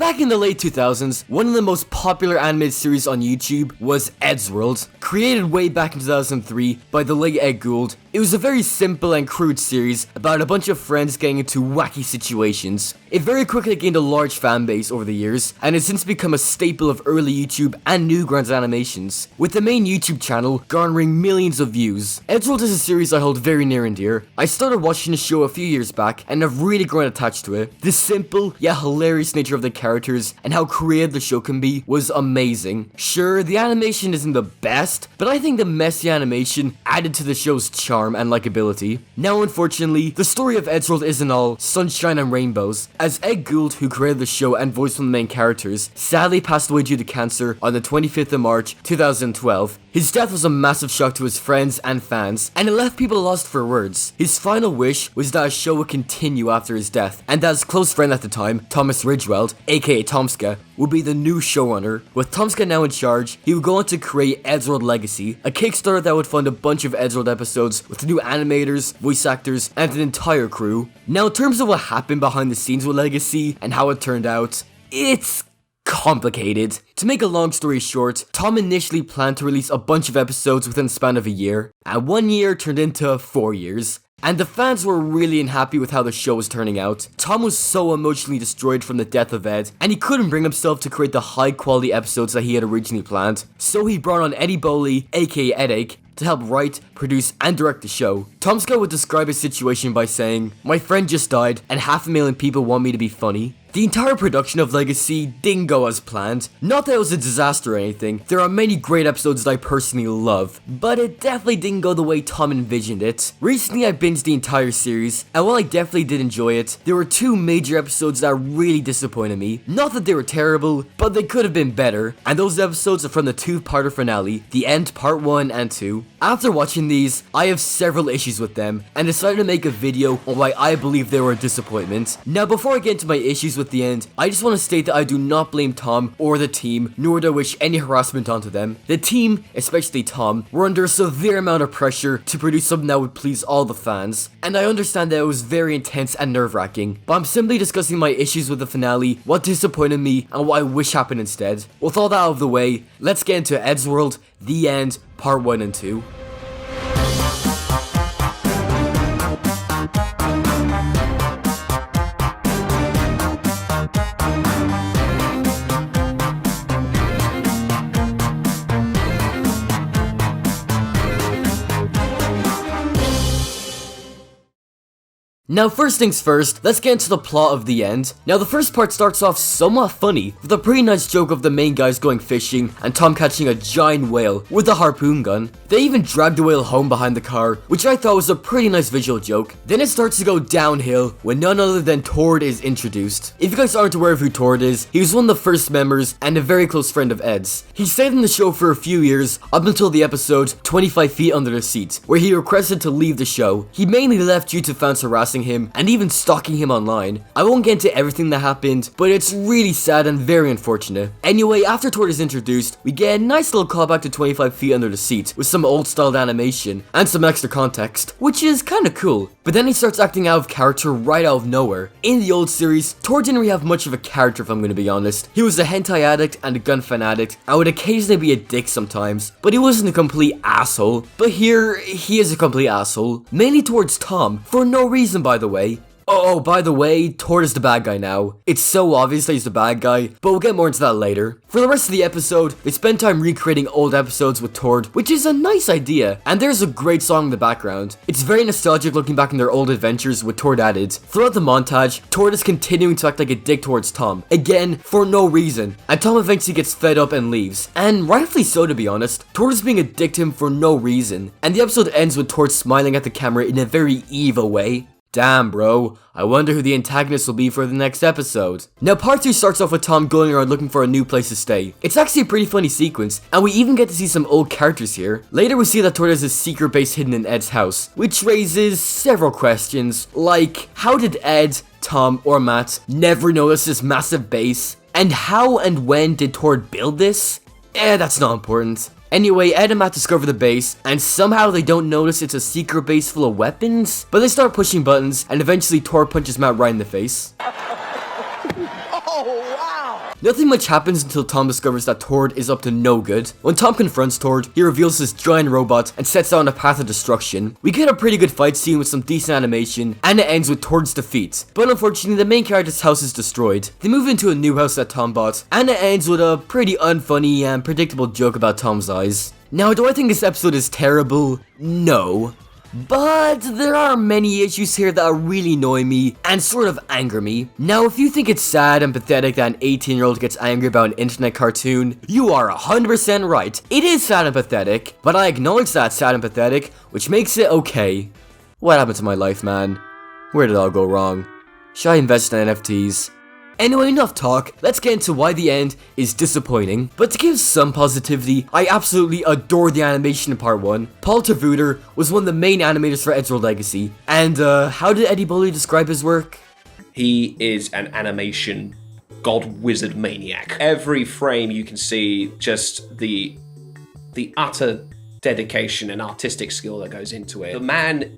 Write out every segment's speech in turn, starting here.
Back in the late 2000s, one of the most popular animated series on YouTube was Eddsworld. Created way back in 2003 by the late Edd Gould, it was a very simple and crude series about a bunch of friends getting into wacky situations. It very quickly gained a large fan base over the years, and has since become a staple of early YouTube and newgrounds animations, with the main YouTube channel garnering millions of views. Eddsworld is a series I hold very near and dear. I started watching the show a few years back, and have really grown attached to it. The simple, yet hilarious nature of the characters, and how creative the show can be, was amazing. Sure, the animation isn't the best, but I think the messy animation added to the show's charm and likability. Now unfortunately, the story of Eddsworld isn't all sunshine and rainbows, as Edd Gould, who created the show and voiced one of the main characters, sadly passed away due to cancer on the 25th of March 2012. His death was a massive shock to his friends and fans, and it left people lost for words. His final wish was that his show would continue after his death, and that his close friend at the time, Thomas Ridgeweld, aka Tomska, would be the new showrunner. With Tomska now in charge, he would go on to create Eddsworld Legacy, a Kickstarter that would fund a bunch of Eddsworld episodes with new animators, voice actors, and an entire crew. Now in terms of what happened behind the scenes with Legacy and how it turned out, it's complicated. To make a long story short, Tom initially planned to release a bunch of episodes within the span of a year, and 1 year turned into 4 years. And the fans were really unhappy with how the show was turning out. Tom was so emotionally destroyed from the death of Ed, and he couldn't bring himself to create the high quality episodes that he had originally planned. So he brought on Eddie Bowley, aka Eddie, to help write, produce, and direct the show. Tomska would describe his situation by saying, "My friend just died, and 500,000 people want me to be funny." The entire production of Legacy didn't go as planned. Not that it was a disaster or anything, there are many great episodes that I personally love, but it definitely didn't go the way Tom envisioned it. Recently I binged the entire series, and while I definitely did enjoy it, there were 2 major episodes that really disappointed me. Not that they were terrible, but they could have been better, and those episodes are from the 2-parter finale, The End Part 1 and 2. After watching these, I have several issues with them, and decided to make a video on why I believe they were a disappointment. Now before I get into my issues with the end, I just want to state that I do not blame Tom or the team, nor do I wish any harassment onto them. The team, especially Tom, were under a severe amount of pressure to produce something that would please all the fans, and I understand that it was very intense and nerve-wracking, but I'm simply discussing my issues with the finale, what disappointed me, and what I wish happened instead. With all that out of the way, let's get into Eddsworld, The End, Part 1 and 2. Now first things first, let's get into the plot of The End. Now the first part starts off somewhat funny, with a pretty nice joke of the main guys going fishing and Tom catching a giant whale with a harpoon gun. They even dragged the whale home behind the car, which I thought was a pretty nice visual joke. Then it starts to go downhill when none other than Tord is introduced. If you guys aren't aware of who Tord is, he was one of the first members and a very close friend of Ed's. He stayed in the show for a few years, up until the episode 25 Feet Under the Seat, where he requested to leave the show. He mainly left due to fans harassing him and even stalking him online. I won't get into everything that happened, but it's really sad and very unfortunate. Anyway, after Tord is introduced, we get a nice little callback to 25 Feet Under the Seat with some old styled animation and some extra context, which is kinda cool. But then he starts acting out of character right out of nowhere. In the old series, Tord didn't really have much of a character, if I'm gonna be honest. He was a hentai addict and a gun fanatic, and would occasionally be a dick sometimes, but he wasn't a complete asshole. But here, he is a complete asshole, mainly towards Tom, for no reason by the way. Oh, by the way, Tord is the bad guy now. It's so obvious that he's the bad guy, but we'll get more into that later. For the rest of the episode, they spend time recreating old episodes with Tord, which is a nice idea, and there's a great song in the background. It's very nostalgic looking back in their old adventures with Tord added. Throughout the montage, Tord is continuing to act like a dick towards Tom, again, for no reason, and Tom eventually gets fed up and leaves. And rightfully so, to be honest. Tord is being a dick to him for no reason, and the episode ends with Tord smiling at the camera in a very evil way. Damn bro, I wonder who the antagonist will be for the next episode. Now part 2 starts off with Tom going around looking for a new place to stay. It's actually a pretty funny sequence, and we even get to see some old characters here. Later we see that Tord has a secret base hidden in Ed's house, which raises several questions, like how did Ed, Tom, or Matt never notice this massive base? And how and when did Tord build this? That's not important. Anyway, Ed and Matt discover the base, and somehow they don't notice it's a secret base full of weapons, but they start pushing buttons, and eventually Tord punches Matt right in the face. Oh, wow! Nothing much happens until Tom discovers that Tord is up to no good. When Tom confronts Tord, he reveals this giant robot and sets out on a path of destruction. We get a pretty good fight scene with some decent animation, and it ends with Tord's defeat. But unfortunately, the main character's house is destroyed. They move into a new house that Tom bought, and it ends with a pretty unfunny and predictable joke about Tom's eyes. Now, do I think this episode is terrible? No. But there are many issues here that really annoy me and sort of anger me. Now, if you think it's sad and pathetic that an 18-year-old gets angry about an internet cartoon, you are 100% right. It is sad and pathetic, but I acknowledge that it's sad and pathetic, which makes it okay. What happened to my life, man? Where did it all go wrong? Should I invest in NFTs? Anyway, enough talk, let's get into why the end is disappointing. But to give some positivity, I absolutely adore the animation in part 1. Paul Terwuter was one of the main animators for Eddsworld Legacy. And how did Eddie Bully describe his work? He is an animation god wizard maniac. Every frame you can see just the utter dedication and artistic skill that goes into it. The man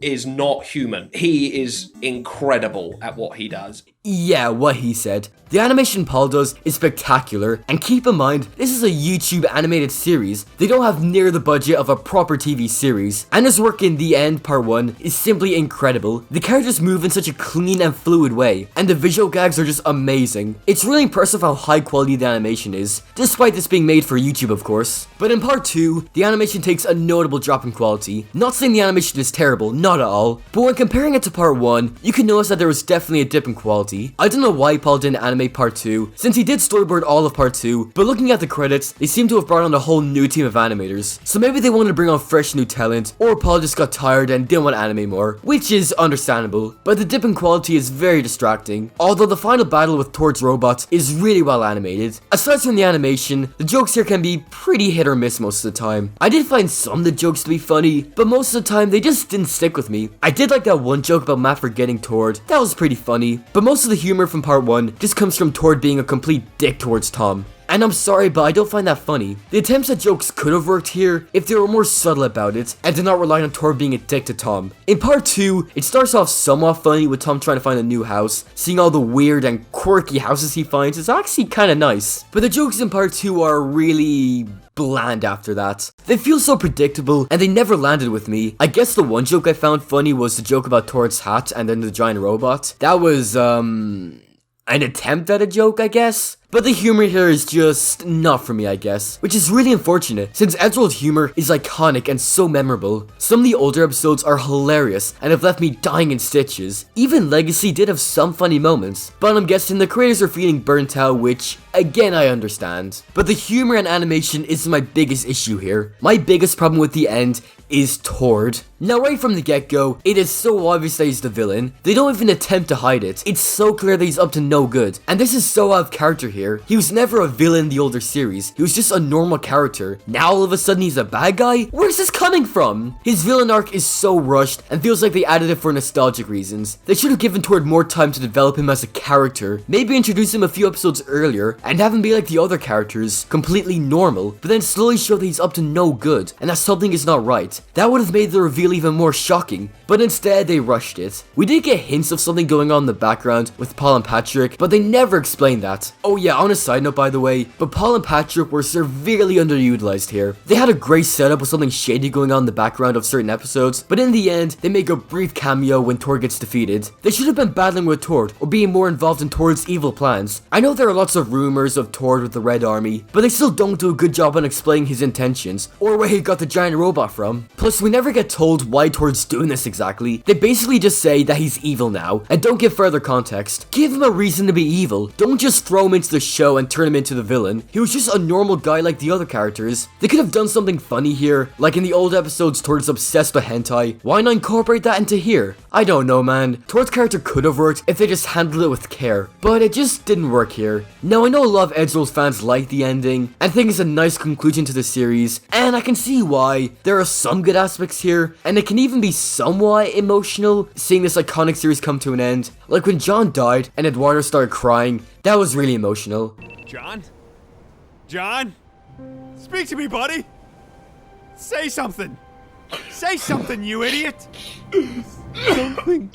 is not human. He is incredible at what he does. Yeah, what he said. The animation Paul does is spectacular, and keep in mind, this is a YouTube animated series. They don't have near the budget of a proper TV series, and his work in The End Part 1 is simply incredible. The characters move in such a clean and fluid way, and the visual gags are just amazing. It's really impressive how high quality the animation is, despite this being made for YouTube of course. But in Part 2, the animation takes a notable drop in quality. Not saying the animation is terrible, not at all, but when comparing it to Part 1, you can notice that there was definitely a dip in quality. I don't know why Paul didn't animate Part 2, since he did storyboard all of Part 2, but looking at the credits, they seem to have brought on a whole new team of animators. So maybe they wanted to bring on fresh new talent, or Paul just got tired and didn't want to animate more, which is understandable. But the dip in quality is very distracting, although the final battle with Tord's robot is really well animated. Aside from the animation, the jokes here can be pretty hit or miss most of the time. I did find some of the jokes to be funny, but most of the time they just didn't stick with me. I did like that one joke about Matt forgetting Tord, that was pretty funny, but most of the humor from Part 1 just comes from Tord being a complete dick towards Tom. And I'm sorry, but I don't find that funny. The attempts at jokes could have worked here if they were more subtle about it and did not rely on Tord being a dick to Tom. In Part 2, it starts off somewhat funny with Tom trying to find a new house. Seeing all the weird and quirky houses he finds is actually kinda nice. But the jokes in Part 2 are really bland after that. They feel so predictable and they never landed with me. I guess the one joke I found funny was the joke about Tord's hat and then the giant robot. That was, an attempt at a joke, I guess? But the humor here is just not for me, I guess. Which is really unfortunate, since Eddsworld's humor is iconic and so memorable. Some of the older episodes are hilarious and have left me dying in stitches. Even Legacy did have some funny moments, but I'm guessing the creators are feeling burnt out, which, again, I understand. But the humor and animation isn't my biggest issue here. My biggest problem with the end is Tord. Now, right from the get-go, it is so obvious that he's the villain. They don't even attempt to hide it. It's so clear that he's up to no good. And this is so out of character here. He was never a villain in the older series. He was just a normal character. Now all of a sudden he's a bad guy? Where's this coming from? His villain arc is so rushed and feels like they added it for nostalgic reasons. They should have given Tord more time to develop him as a character. Maybe introduce him a few episodes earlier and have him be like the other characters, completely normal, but then slowly show that he's up to no good and that something is not right. That would have made the reveal even more shocking, but instead they rushed it. We did get hints of something going on in the background with Paul and Patrick, but they never explained that. Oh yeah, on a side note by the way, but Paul and Patrick were severely underutilized here. They had a great setup with something shady going on in the background of certain episodes, but in the end, they make a brief cameo when Tord gets defeated. They should have been battling with Tord or being more involved in Tord's evil plans. I know there are lots of rumors of Tord with the Red Army, but they still don't do a good job on explaining his intentions or where he got the giant robot from. Plus, we never get told why Tord's doing this exactly. They basically just say that he's evil now and don't give further context. Give him a reason to be evil. Don't just throw him into the show and turn him into the villain. He was just a normal guy like the other characters. They could have done something funny here, like in the old episodes Tord's obsessed with hentai. Why not incorporate that into here? I don't know, man. Tord's character could have worked if they just handled it with care, but it just didn't work here. Now I know a lot of Eddsworld fans like the ending and think it's a nice conclusion to the series, and I can see why. There are some good aspects here, and it can even be somewhat emotional seeing this iconic series come to an end. Like when John died and Eduardo started crying, that was really emotional. John? John? Speak to me, buddy! Say something! Say something, you idiot! Something.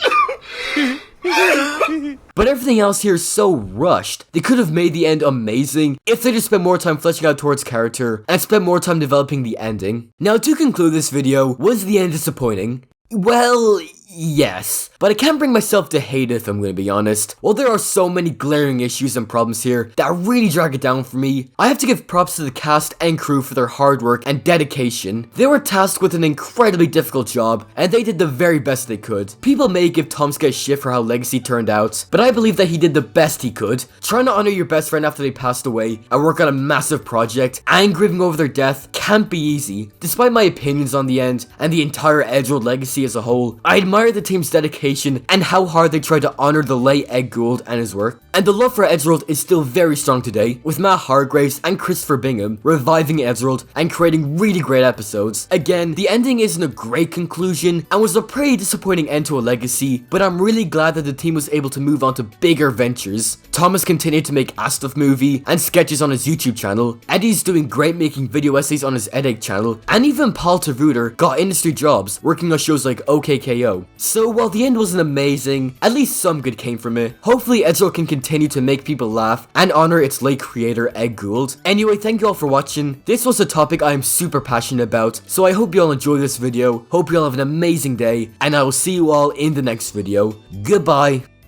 But everything else here is so rushed. They could have made the end amazing if they just spent more time fleshing out Tort's character and spent more time developing the ending. Now, to conclude this video, was the end disappointing? Well, yes, but I can't bring myself to hate it if I'm gonna be honest. While there are so many glaring issues and problems here that really drag it down for me, I have to give props to the cast and crew for their hard work and dedication. They were tasked with an incredibly difficult job, and they did the very best they could. People may give Tomska shit for how Legacy turned out, but I believe that he did the best he could. Trying to honor your best friend after they passed away and work on a massive project and grieving over their death can't be easy. Despite my opinions on the end and the entire Eddsworld Legacy as a whole, I admire the team's dedication and how hard they tried to honor the late Edd Gould and his work. And the love for Eddsworld is still very strong today, with Matt Hargraves and Christopher Bingham reviving Eddsworld and creating really great episodes. Again, the ending isn't a great conclusion and was a pretty disappointing end to a legacy, but I'm really glad that the team was able to move on to bigger ventures. Thomas continued to make a Stuff movie and sketches on his YouTube channel, Eddie's doing great making video essays on his Edd channel, and even Paul Terwuter got industry jobs working on shows like OKKO. So while the end wasn't amazing, at least some good came from it. Hopefully Eddsworld can continue to make people laugh and honor its late creator Edd Gould. Anyway, thank you all for watching. This was a topic I am super passionate about, so I hope you all enjoy this video, hope you all have an amazing day, and I will see you all in the next video. Goodbye.